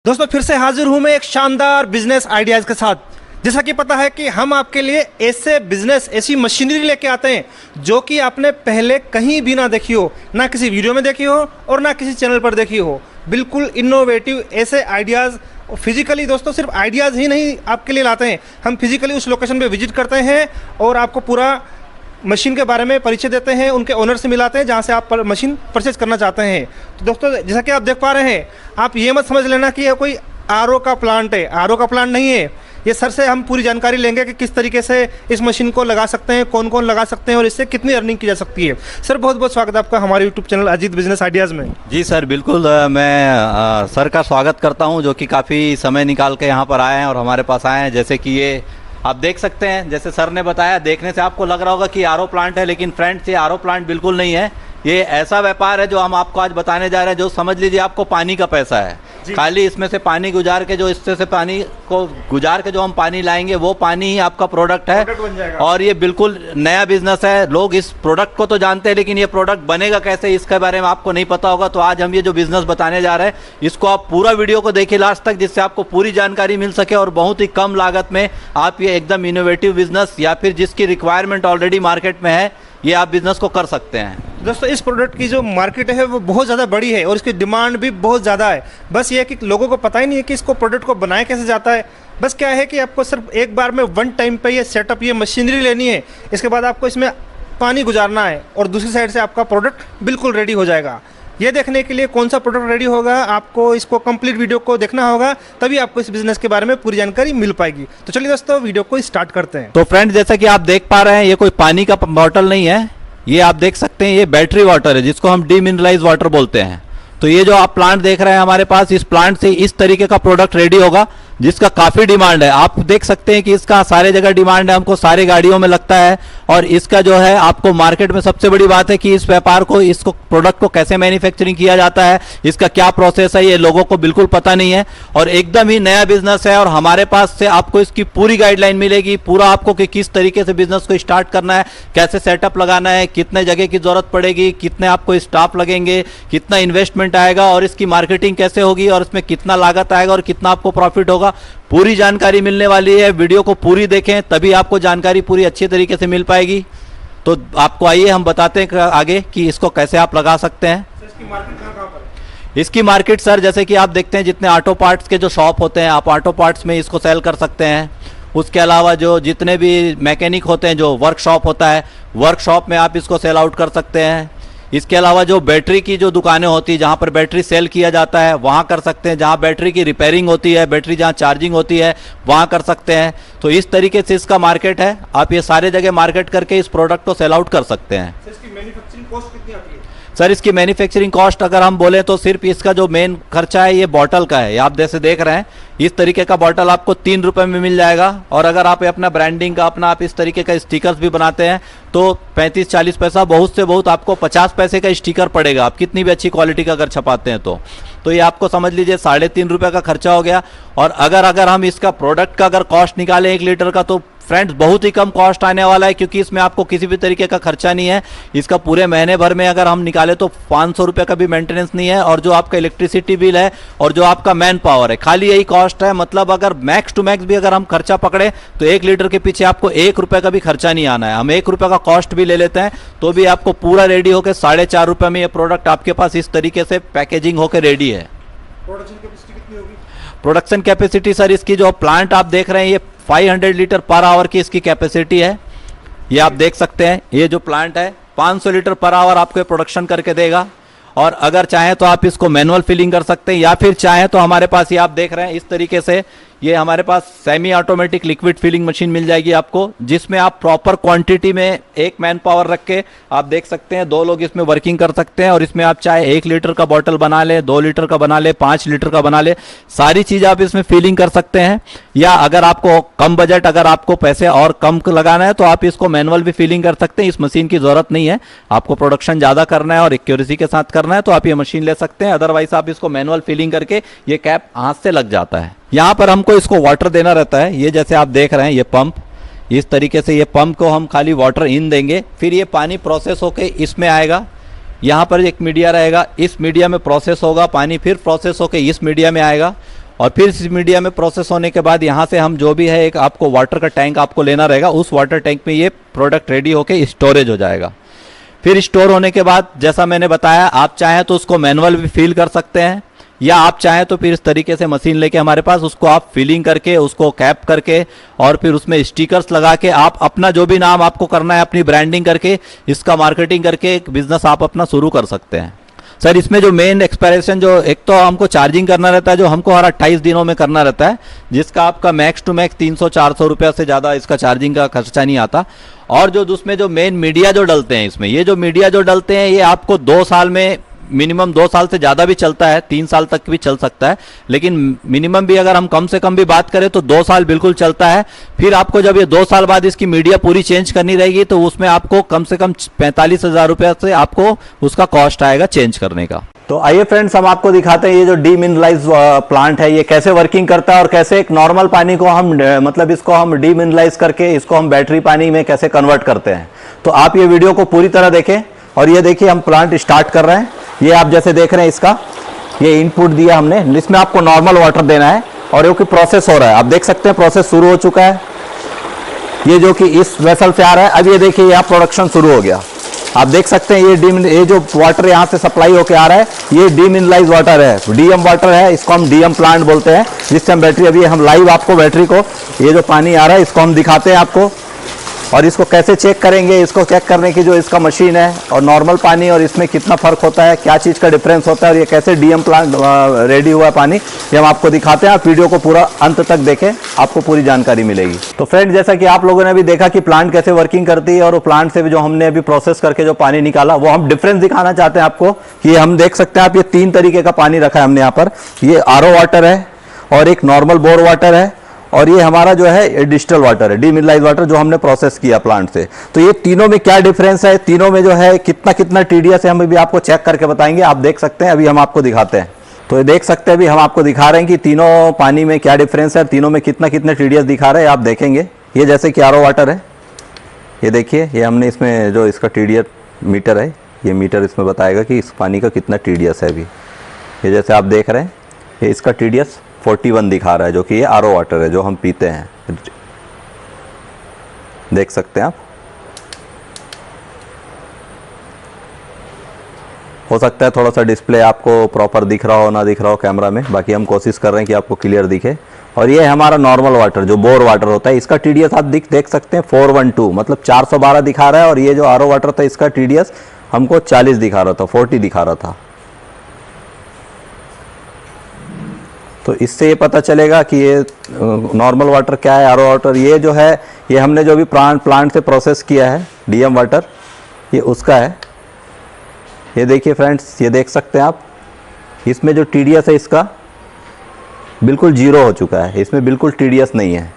दोस्तों फिर से हाजिर हूं मैं एक शानदार बिजनेस आइडियाज़ के साथ। जैसा कि पता है कि हम आपके लिए ऐसे बिजनेस ऐसी मशीनरी लेके आते हैं जो कि आपने पहले कहीं भी ना देखी हो, ना किसी वीडियो में देखी हो और ना किसी चैनल पर देखी हो। बिल्कुल इनोवेटिव ऐसे आइडियाज़ फिजिकली दोस्तों सिर्फ आइडियाज़ ही नहीं आपके लिए लाते हैं, हम फिजिकली उस लोकेशन पे विजिट करते हैं और आपको पूरा मशीन के बारे में परिचय देते हैं, उनके ओनर से मिलाते हैं जहां से आप मशीन परचेज करना चाहते हैं। तो दोस्तों जैसा कि आप देख पा रहे हैं, आप ये मत समझ लेना कि ये कोई आरओ का प्लांट है। आरओ का प्लांट नहीं है ये। सर से हम पूरी जानकारी लेंगे कि किस तरीके से इस मशीन को लगा सकते हैं, कौन कौन लगा सकते हैं और इससे कितनी अर्निंग की जा सकती है। सर बहुत बहुत स्वागत है आपका हमारे YouTube channel Ajit business ideas में। जी सर बिल्कुल, मैं सर का स्वागत करता हूं जो कि काफ़ी समय निकाल के यहाँ पर आए हैं और हमारे पास आए हैं। जैसे कि ये आप देख सकते हैं, जैसे सर ने बताया, देखने से आपको लग रहा होगा कि आरओ प्लांट है, लेकिन फ्रेंड्स ये आरओ प्लांट बिल्कुल नहीं है। ये ऐसा व्यापार है जो हम आपको आज बताने जा रहे हैं, जो समझ लीजिए आपको पानी का पैसा है। खाली इसमें से पानी गुजार के, जो इससे से पानी को गुजार के जो हम पानी लाएंगे वो पानी ही आपका प्रोडक्ट है। बन जाएगा। और ये बिल्कुल नया बिजनेस है। लोग इस प्रोडक्ट को तो जानते हैं, लेकिन ये प्रोडक्ट बनेगा कैसे इसके बारे में आपको नहीं पता होगा। तो आज हम ये जो बिजनेस बताने जा रहे हैं, इसको आप पूरा वीडियो को देखिए लास्ट तक, जिससे आपको पूरी जानकारी मिल सके और बहुत ही कम लागत में आप ये एकदम इनोवेटिव बिजनेस या फिर जिसकी रिक्वायरमेंट ऑलरेडी मार्केट में है, ये आप बिजनेस को कर सकते हैं। दोस्तों इस प्रोडक्ट की जो मार्केट है वो बहुत ज़्यादा बड़ी है और इसकी डिमांड भी बहुत ज़्यादा है। बस ये है कि लोगों को पता ही नहीं है कि इसको प्रोडक्ट को बनाया कैसे जाता है। बस क्या है कि आपको सिर्फ एक बार में वन टाइम पे ये सेटअप, ये मशीनरी लेनी है, इसके बाद आपको इसमें पानी गुजारना है और दूसरी साइड से आपका प्रोडक्ट बिल्कुल रेडी हो जाएगा। ये देखने के लिए कौन सा प्रोडक्ट रेडी होगा, आपको इसको कंप्लीट वीडियो को देखना होगा, तभी आपको इस बिजनेस के बारे में पूरी जानकारी मिल पाएगी। तो चलिए दोस्तों वीडियो को स्टार्ट करते हैं। तो फ्रेंड जैसा कि आप देख पा रहे हैं, ये कोई पानी का बॉटल नहीं है, ये आप देख सकते हैं ये बैटरी वाटर है, जिसको हम डीमिनरलाइज वाटर बोलते हैं। तो ये जो आप प्लांट देख रहे हैं हमारे पास, इस प्लांट से इस तरीके का प्रोडक्ट रेडी होगा जिसका काफी डिमांड है। आप देख सकते हैं कि इसका सारे जगह डिमांड है, हमको सारी गाड़ियों में लगता है। और इसका जो है आपको मार्केट में सबसे बड़ी बात है कि इस व्यापार को, इसको प्रोडक्ट को कैसे मैन्युफैक्चरिंग किया जाता है, इसका क्या प्रोसेस है, ये लोगों को बिल्कुल पता नहीं है और एकदम ही नया बिजनेस है। और हमारे पास से आपको इसकी पूरी गाइडलाइन मिलेगी, पूरा आपको कि किस तरीके से बिजनेस को स्टार्ट करना है, कैसे सेटअप लगाना है, कितने जगह की जरूरत पड़ेगी, कितने आपको स्टाफ लगेंगे, कितना इन्वेस्टमेंट आएगा और इसकी मार्केटिंग कैसे होगी और इसमें कितना लागत आएगा और कितना आपको प्रॉफिट होगा, पूरी जानकारी मिलने वाली है। वीडियो को पूरी देखें तभी आपको जानकारी पूरी अच्छी तरीके से मिल पाएगी। तो आपको आइए हम बताते हैं आगे कि इसको कैसे आप लगा सकते हैं। इसकी मार्केट कहाँ पर है? इसकी मार्केट सर जैसे कि आप देखते हैं, जितने ऑटो पार्ट्स के जो शॉप होते हैं, आप ऑटो पार्ट्स में इसको सेल कर सकते हैं। उसके अलावा जो जितने भी मैकेनिक होते हैं, जो वर्कशॉप होता है, वर्कशॉप में आप इसको सेल आउट कर सकते हैं। इसके अलावा जो बैटरी की जो दुकानें होती है, जहाँ पर बैटरी सेल किया जाता है, वहाँ कर सकते हैं। जहाँ बैटरी की रिपेयरिंग होती है, बैटरी जहाँ चार्जिंग होती है, वहाँ कर सकते हैं। तो इस तरीके से इसका मार्केट है। आप ये सारे जगह मार्केट करके इस प्रोडक्ट को सेल आउट कर सकते हैं। इसकी मैन्युफैक्चरिंग कॉस्ट कितनी आती है? सर इसकी मैन्युफैक्चरिंग कॉस्ट अगर हम बोले तो सिर्फ इसका जो मेन खर्चा है ये बॉटल का है। आप जैसे देख रहे हैं, इस तरीके का बॉटल आपको 3 रुपए में मिल जाएगा। और अगर आप अपना ब्रांडिंग का, अपना आप इस तरीके का स्टिकर्स भी बनाते हैं तो 35-40 पैसा, बहुत से बहुत आपको 50 पैसे का स्टिकर पड़ेगा, आप कितनी भी अच्छी क्वालिटी का अगर छपाते हैं तो ये आपको समझ लीजिए 3.5 रुपये का खर्चा हो गया। और अगर हम इसका प्रोडक्ट का अगर कॉस्ट निकालें 1 लीटर का, तो फ्रेंड्स बहुत ही कम कॉस्ट आने वाला है, क्योंकि इसमें आपको किसी भी तरीके का खर्चा नहीं है। इसका पूरे महीने भर में अगर हम निकालें तो 500 रुपये का भी मेंटेनेंस नहीं है। और जो आपका इलेक्ट्रिसिटी बिल है और जो आपका मैन पावर है, खाली यही कॉस्ट है। मतलब अगर मैक्स टू मैक्स भी अगर हम खर्चा पकड़े तो 1 लीटर के पीछे आपको 1 रुपये का भी खर्चा नहीं आना है। हम 1 रुपये का कॉस्ट भी ले लेते हैं तो भी आपको पूरा रेडी होकर 4.5 रुपये में ये प्रोडक्ट आपके पास इस तरीके से पैकेजिंग होकर रेडी है। प्रोडक्शन कैपेसिटी कितनी होगी? प्रोडक्शन कैपेसिटी सर इसकी जो प्लांट आप देख रहे हैं, ये 500 लीटर पर आवर की इसकी कैपेसिटी है। ये आप देख सकते हैं, ये जो प्लांट है 500 लीटर पर आवर आपको प्रोडक्शन करके देगा। और अगर चाहें तो आप इसको मैनुअल फिलिंग कर सकते हैं, या फिर चाहें तो हमारे पास ये आप देख रहे हैं इस तरीके से ये हमारे पास semi automatic liquid filling machine मिल जाएगी आपको, जिसमें आप प्रॉपर क्वांटिटी में एक मैन पावर रख के आप देख सकते हैं 2 लोग इसमें वर्किंग कर सकते हैं। और इसमें आप चाहे 1 लीटर का बॉटल बना ले, 2 लीटर का बना ले, 5 लीटर का बना ले, सारी चीज़ आप इसमें फिलिंग कर सकते हैं। या अगर आपको कम बजट, अगर आपको पैसे और कम लगाना है तो आप इसको मैनुअल भी फिलिंग कर सकते हैं। इस मशीन की जरूरत नहीं है, आपको प्रोडक्शन ज़्यादा करना है और एक्यूरेसी के साथ करना है तो आप ये मशीन ले सकते हैं। अदरवाइज आप इसको मैनुअल फिलिंग करके ये कैप हाथ से लग जाता है। यहाँ पर हमको इसको वाटर देना रहता है। ये जैसे आप देख रहे हैं ये पंप, इस तरीके से ये पंप को हम खाली वाटर इन देंगे, फिर ये पानी प्रोसेस होके इसमें आएगा। यहाँ पर एक मीडिया रहेगा, इस मीडिया में प्रोसेस होगा पानी, फिर प्रोसेस होके इस मीडिया में आएगा और फिर इस मीडिया में प्रोसेस होने के बाद यहाँ से हम जो भी है एक आपको वाटर का टैंक आपको लेना रहेगा, उस वाटर टैंक में ये प्रोडक्ट रेडी होके स्टोरेज हो जाएगा। फिर स्टोर होने के बाद जैसा मैंने बताया, आप चाहें तो उसको मैनुअल भी फिल कर सकते हैं, या आप चाहें तो फिर इस तरीके से मशीन लेके हमारे पास उसको आप फिलिंग करके उसको कैप करके और फिर उसमें स्टिकर्स लगा के आप अपना जो भी नाम आपको करना है अपनी ब्रांडिंग करके इसका मार्केटिंग करके एक बिजनेस आप अपना शुरू कर सकते हैं। सर इसमें जो मेन एक्सपायरेशन जो एक तो हमको चार्जिंग करना रहता है, जो हमको हर 28 दिनों में करना रहता है, जिसका आपका मैक्स टू मैक्स 300-400 रुपया से ज़्यादा इसका चार्जिंग का खर्चा नहीं आता। और जो उसमें जो मेन मीडिया जो डलते हैं इसमें, ये जो मीडिया जो डलते हैं ये आपको 2 साल में मिनिमम 2 साल से ज़्यादा भी चलता है, 3 साल तक भी चल सकता है, लेकिन मिनिमम भी अगर हम कम से कम भी बात करें तो 2 साल बिल्कुल चलता है। फिर आपको जब ये 2 साल बाद इसकी मीडिया पूरी चेंज करनी रहेगी तो उसमें आपको कम से कम 45,000 रुपये से आपको उसका कॉस्ट आएगा चेंज करने का। तो आइए फ्रेंड्स हम आपको दिखाते हैं ये जो डीमिनरलाइज प्लांट है ये कैसे वर्किंग करता है और कैसे एक नॉर्मल पानी को हम मतलब इसको हम डीमिनरलाइज करके इसको हम बैटरी पानी में कैसे कन्वर्ट करते हैं। तो आप ये वीडियो को पूरी तरह देखें और ये देखिए हम प्लांट स्टार्ट कर रहे हैं। ये आप जैसे देख रहे हैं इसका ये इनपुट दिया हमने, इसमें आपको नॉर्मल वाटर देना है और ये प्रोसेस हो रहा है। आप देख सकते हैं प्रोसेस शुरू हो चुका है, ये जो कि इस वेसल से आ रहा है। अब ये देखिए यहाँ प्रोडक्शन शुरू हो गया। आप देख सकते हैं ये जो वाटर यहाँ से सप्लाई होके आ रहा है ये डीमिनरलाइज वाटर है, डीएम वाटर है, इसको हम डीएम प्लांट बोलते हैं। जिससे हम बैटरी, अभी हम लाइव आपको बैटरी को ये जो पानी आ रहा है इसको हम दिखाते हैं आपको, और इसको कैसे चेक करेंगे, इसको चेक करने की जो इसका मशीन है और नॉर्मल पानी और इसमें कितना फर्क होता है, क्या चीज़ का डिफरेंस होता है और ये कैसे डीएम प्लांट रेडी हुआ है पानी, ये हम आपको दिखाते हैं। आप वीडियो को पूरा अंत तक देखें, आपको पूरी जानकारी मिलेगी। तो फ्रेंड जैसा कि आप लोगों ने भी देखा कि प्लांट कैसे वर्किंग करती है और वो प्लांट से भी जो हमने अभी प्रोसेस करके जो पानी निकाला वो हम डिफरेंस दिखाना चाहते हैं आपको कि हम देख सकते हैं आप ये 3 तरीके का पानी रखा है हमने यहाँ पर। ये आरओ वाटर है और एक नॉर्मल बोर वाटर है और ये हमारा जो है डिजिटल वाटर है, डीमिनरलाइज वाटर जो हमने प्रोसेस किया प्लांट से। तो ये तीनों में क्या डिफरेंस है, तीनों में जो है कितना कितना टीडीएस है हम भी आपको चेक करके बताएंगे। आप देख सकते हैं, अभी हम आपको दिखाते हैं। तो ये देख सकते हैं, अभी हम आपको दिखा रहे हैं कि तीनों पानी में क्या डिफरेंस है, तीनों में कितना कितना टीडीएस दिखा रहे हैं। आप देखेंगे ये जैसे कि आरओ वाटर है, ये देखिए ये हमने इसमें जो इसका टीडीएस मीटर है, ये मीटर इसमें बताएगा कि इस पानी का कितना टीडीएस है। अभी ये जैसे आप देख रहे हैं ये इसका टीडीएस 41 दिखा रहा है, जो कि ये आरओ वाटर है जो हम पीते हैं। देख सकते हैं आप, हो सकता है थोड़ा सा डिस्प्ले आपको प्रॉपर दिख रहा हो ना दिख रहा हो कैमरा में, बाकी हम कोशिश कर रहे हैं कि आपको क्लियर दिखे। और ये हमारा नॉर्मल वाटर जो बोर वाटर होता है, इसका टीडीएस आप देख सकते हैं 412 मतलब 412 दिखा रहा है। और ये जो आरओ वाटर था इसका टीडीएस हमको 40 दिखा रहा था, 40 दिखा रहा था। तो इससे ये पता चलेगा कि ये नॉर्मल वाटर क्या है, आरओ वाटर। ये जो है ये हमने जो भी प्लांट से प्रोसेस किया है डीएम वाटर, ये उसका है। ये देखिए फ्रेंड्स, ये देख सकते हैं आप, इसमें जो टीडीएस है इसका बिल्कुल 0 हो चुका है, इसमें बिल्कुल टीडीएस नहीं है।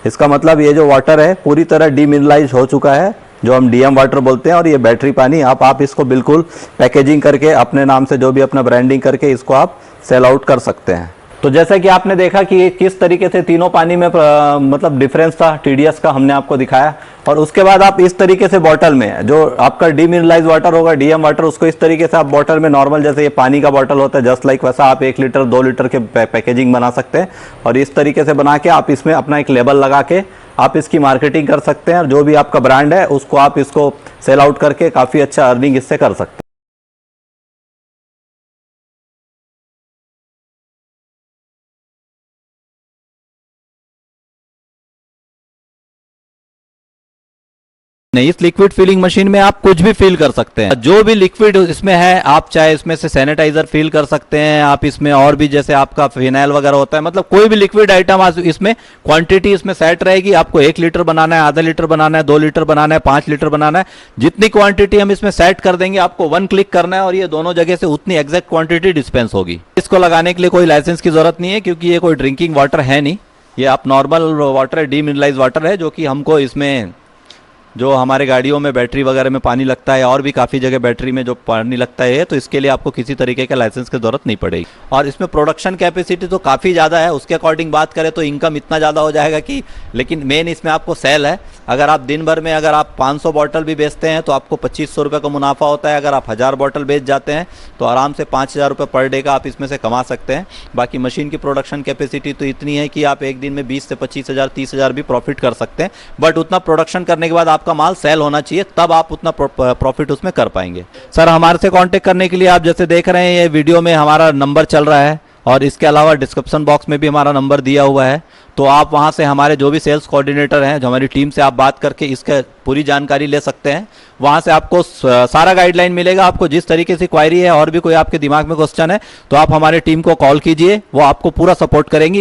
इसका मतलब ये जो वाटर है पूरी तरह डीमिनरलाइज हो चुका है, जो हम डीएम वाटर बोलते हैं। और ये बैटरी पानी आप इसको बिल्कुल पैकेजिंग करके अपने नाम से जो भी अपना ब्रांडिंग करके इसको आप सेल आउट कर सकते हैं। तो जैसा कि आपने देखा कि किस तरीके से तीनों पानी में मतलब डिफरेंस था टीडीएस का, हमने आपको दिखाया। और उसके बाद आप इस तरीके से बॉटल में जो आपका डीमिनरलाइज वाटर होगा, डीएम वाटर, उसको इस तरीके से आप बॉटल में नॉर्मल जैसे ये पानी का बॉटल होता है जस्ट लाइक वैसा आप 1 लीटर 2 लीटर के पैकेजिंग बना सकते हैं। और इस तरीके से बना के आप इसमें अपना एक लेबल लगा के आप इसकी मार्केटिंग कर सकते हैं। और जो भी आपका ब्रांड है उसको आप इसको सेल आउट करके काफ़ी अच्छा अर्निंग इससे कर सकते हैं। नहीं, इस लिक्विड फिलिंग मशीन में आप कुछ भी फिल कर सकते हैं, जो भी लिक्विड इसमें है। आप चाहे इसमें से सैनिटाइजर फिल कर सकते हैं, आप इसमें और भी जैसे आपका फिनाइल वगैरह होता है, मतलब कोई भी लिक्विड आइटम इसमें क्वांटिटी इसमें सेट रहेगी। आपको 1 लीटर बनाना है, आधा लीटर बनाना है, 2 लीटर बनाना है, 5 लीटर बनाना है, जितनी क्वांटिटी हम इसमें सेट कर देंगे आपको 1 क्लिक करना है और ये दोनों जगह से उतनी एग्जैक्ट क्वांटिटी डिस्पेंस होगी। इसको लगाने के लिए कोई लाइसेंस की जरूरत नहीं है, क्योंकि ये कोई ड्रिंकिंग वाटर है नहीं, ये आप नॉर्मल वाटर है, डीमिनरलाइज वाटर है, जो कि हमको इसमें जो हमारे गाड़ियों में बैटरी वगैरह में पानी लगता है और भी काफ़ी जगह बैटरी में जो पानी लगता है, तो इसके लिए आपको किसी तरीके के लाइसेंस की ज़रूरत नहीं पड़ेगी। और इसमें प्रोडक्शन कैपेसिटी तो काफ़ी ज़्यादा है, उसके अकॉर्डिंग बात करें तो इनकम इतना ज़्यादा हो जाएगा कि, लेकिन मेन इसमें आपको सेल है। अगर आप दिन भर में अगर आप 500 बॉटल भी बेचते हैं तो आपको 2500 रुपये का मुनाफा होता है। अगर आप 1000 बॉटल बेच जाते हैं तो आराम से 5000 रुपये पर डे का आप इसमें से कमा सकते हैं। बाकी मशीन की प्रोडक्शन कैपेसिटी तो इतनी है कि आप एक दिन में 20 से 25,000 30,000 भी प्रॉफिट कर सकते हैं, बट उतना प्रोडक्शन करने के बाद आपका माल सेल होना चाहिए, तब आप उतना प्रॉफिट उसमें कर पाएंगे। सर, हमारे से कांटेक्ट करने के लिए आप जैसे देख रहे हैं ये वीडियो में हमारा नंबर चल रहा है और इसके अलावा डिस्क्रिप्शन बॉक्स में भी हमारा नंबर दिया हुआ है, तो आप वहां से हमारे जो भी सेल्स कोऑर्डिनेटर हैं, जो हमारी टीम से आप बात करके इसका पूरी जानकारी ले सकते हैं। वहां से आपको सारा गाइडलाइन मिलेगा। आपको जिस तरीके से क्वायरी है और भी कोई आपके दिमाग में क्वेश्चन है तो आप हमारे टीम को कॉल कीजिए, वो आपको पूरा सपोर्ट करेंगी।